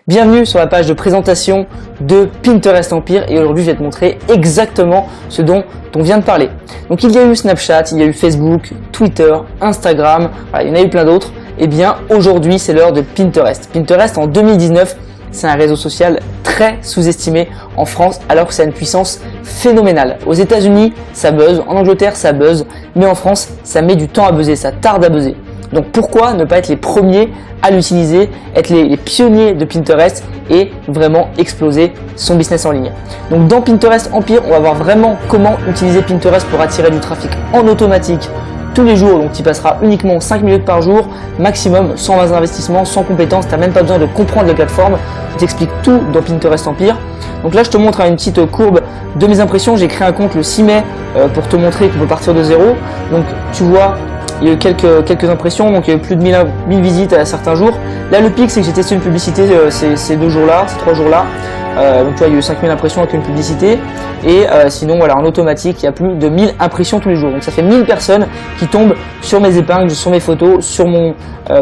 Bienvenue sur la page de présentation de Pinterest Empire et aujourd'hui je vais te montrer exactement ce dont on vient de parler. Donc il y a eu Snapchat, il y a eu Facebook, Twitter, Instagram, voilà, il y en a eu plein d'autres. Et bien aujourd'hui c'est l'heure de Pinterest. Pinterest en 2019 c'est un réseau social très sous-estimé en France alors que ça a une puissance phénoménale. Aux États-Unis ça buzz, en Angleterre ça buzz, mais en France ça met du temps à buzzer, ça tarde à buzzer. Donc pourquoi ne pas être les premiers à l'utiliser, être les pionniers de Pinterest et vraiment exploser son business en ligne. Donc dans Pinterest Empire, on va voir vraiment comment utiliser Pinterest pour attirer du trafic en automatique tous les jours. Donc tu passeras uniquement 5 minutes par jour, maximum, sans investissements, sans compétences, tu n'as même pas besoin de comprendre la plateforme. Je t'explique tout dans Pinterest Empire. Donc là je te montre une petite courbe de mes impressions. J'ai créé un compte le 6 mai pour te montrer qu'on peut partir de zéro. Donc tu vois, il y a eu quelques impressions, donc il y a eu plus de 1000 visites à certains jours. Là le pic c'est que j'ai testé une publicité ces 2 jours-là, ces 3 jours-là. Donc tu vois, il y a eu 5000 impressions avec une publicité. Et sinon voilà, en automatique, il y a plus de 1000 impressions tous les jours. Donc ça fait 1000 personnes qui tombent sur mes épingles, sur mes photos, sur mon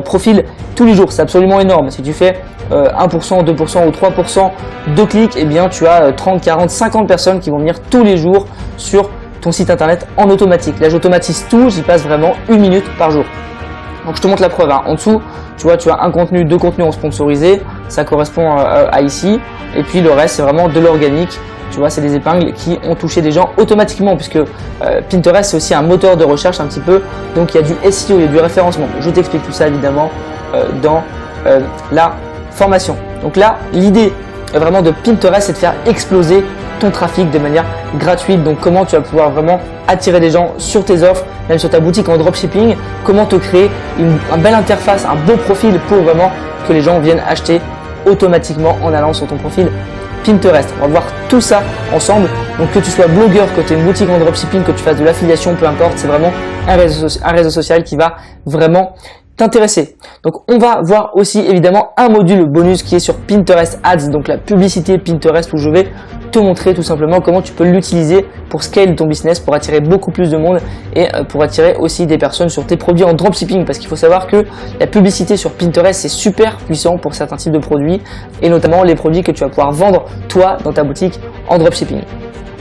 profil tous les jours. C'est absolument énorme. Si tu fais 1%, 2% ou 3% de clics, eh bien tu as 30, 40, 50 personnes qui vont venir tous les jours sur ton site internet en automatique. Là j'automatise tout, j'y passe vraiment 1 minute par jour. Donc je te montre la preuve, hein. En dessous tu vois, tu as un contenu, 2 contenus en sponsorisé, ça correspond à ici, et puis le reste c'est vraiment de l'organique. Tu vois, c'est des épingles qui ont touché des gens automatiquement puisque Pinterest c'est aussi un moteur de recherche un petit peu, donc il y a du SEO, il y a du référencement. Je t'explique tout ça évidemment dans la formation. Donc là l'idée vraiment de Pinterest c'est de faire exploser ton trafic de manière gratuite. Donc comment tu vas pouvoir vraiment attirer des gens sur tes offres, même sur ta boutique en dropshipping, comment te créer une belle interface, un beau profil pour vraiment que les gens viennent acheter automatiquement en allant sur ton profil Pinterest. On va voir tout ça ensemble. Donc que tu sois blogueur, que tu aies une boutique en dropshipping, que tu fasses de l'affiliation, peu importe, c'est vraiment un réseau social qui va vraiment t'intéresser. Donc on va voir aussi évidemment un module bonus qui est sur Pinterest Ads, donc la publicité Pinterest, où je vais te montrer tout simplement comment tu peux l'utiliser pour scale ton business, pour attirer beaucoup plus de monde et pour attirer aussi des personnes sur tes produits en dropshipping, parce qu'il faut savoir que la publicité sur Pinterest c'est super puissant pour certains types de produits et notamment les produits que tu vas pouvoir vendre toi dans ta boutique en dropshipping.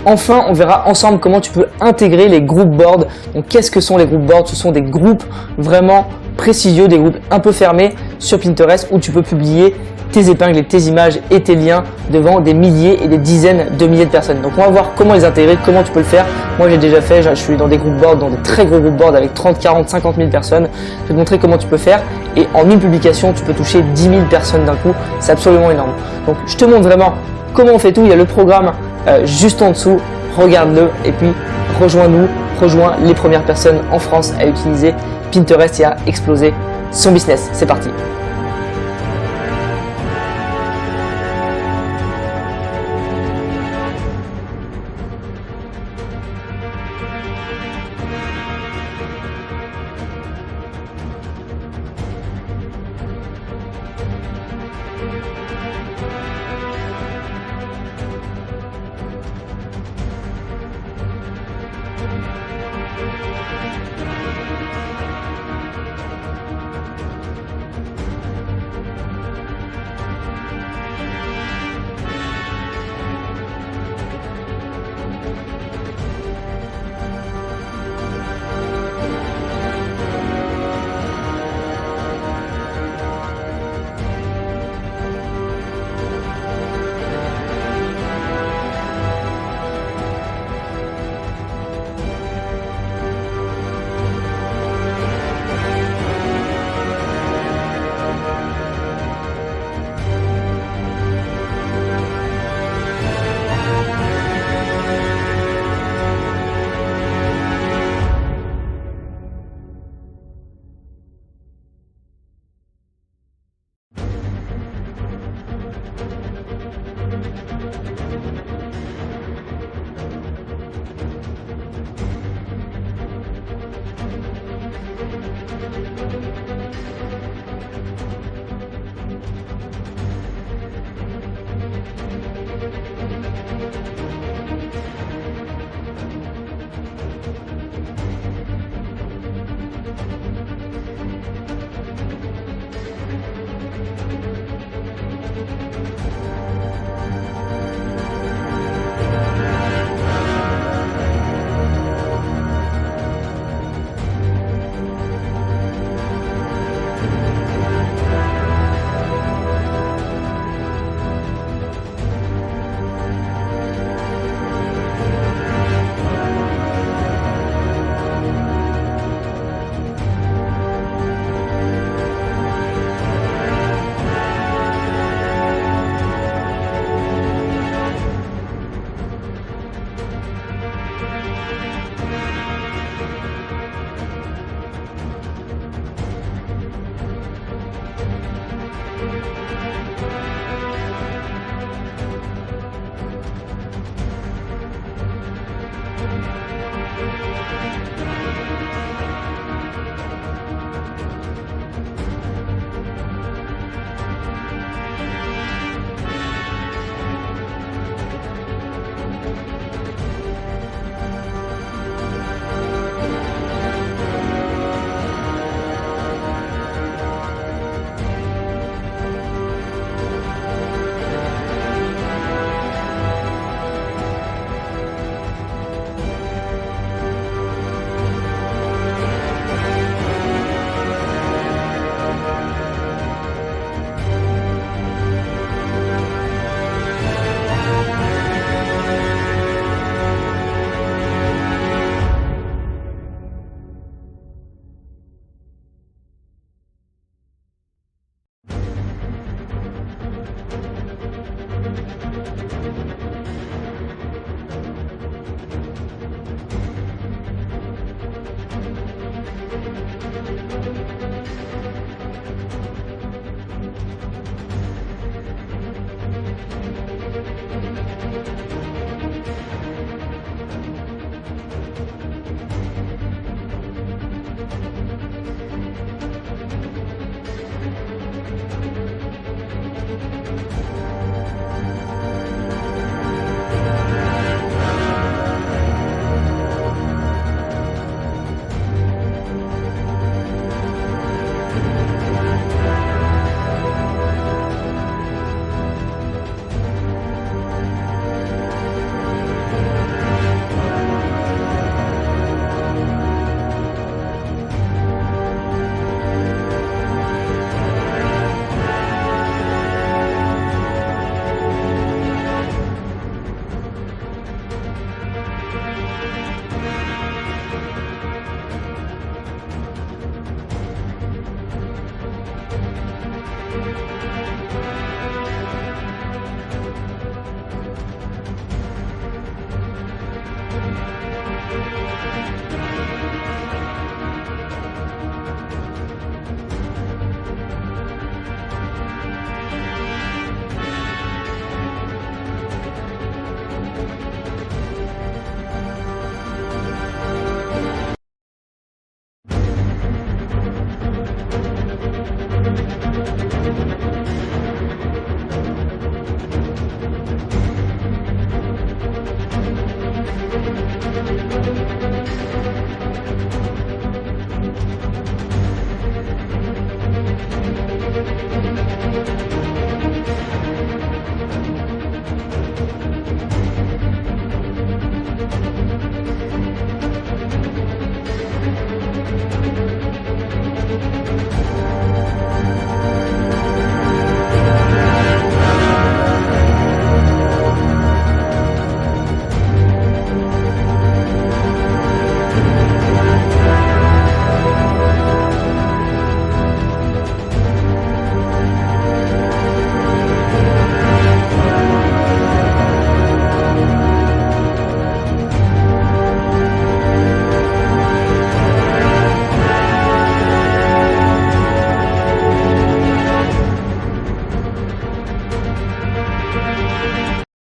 Enfin, on verra ensemble comment tu peux intégrer les group boards. Donc, qu'est-ce que sont les group boards? Ce sont des groupes vraiment précisieux, des groupes un peu fermés sur Pinterest où tu peux publier tes épingles et tes images et tes liens devant des milliers et des dizaines de milliers de personnes. Donc, on va voir comment les intégrer, comment tu peux le faire. Moi, j'ai déjà fait, je suis dans des group boards, dans des très gros group boards avec 30, 40, 50 000 personnes. Je vais te montrer comment tu peux faire et en une publication, tu peux toucher 10 000 personnes d'un coup. C'est absolument énorme. Donc, je te montre vraiment comment on fait tout. Il y a le programme juste en dessous, regarde-le et puis rejoins-nous, rejoins les premières personnes en France à utiliser Pinterest et à exploser son business. C'est parti!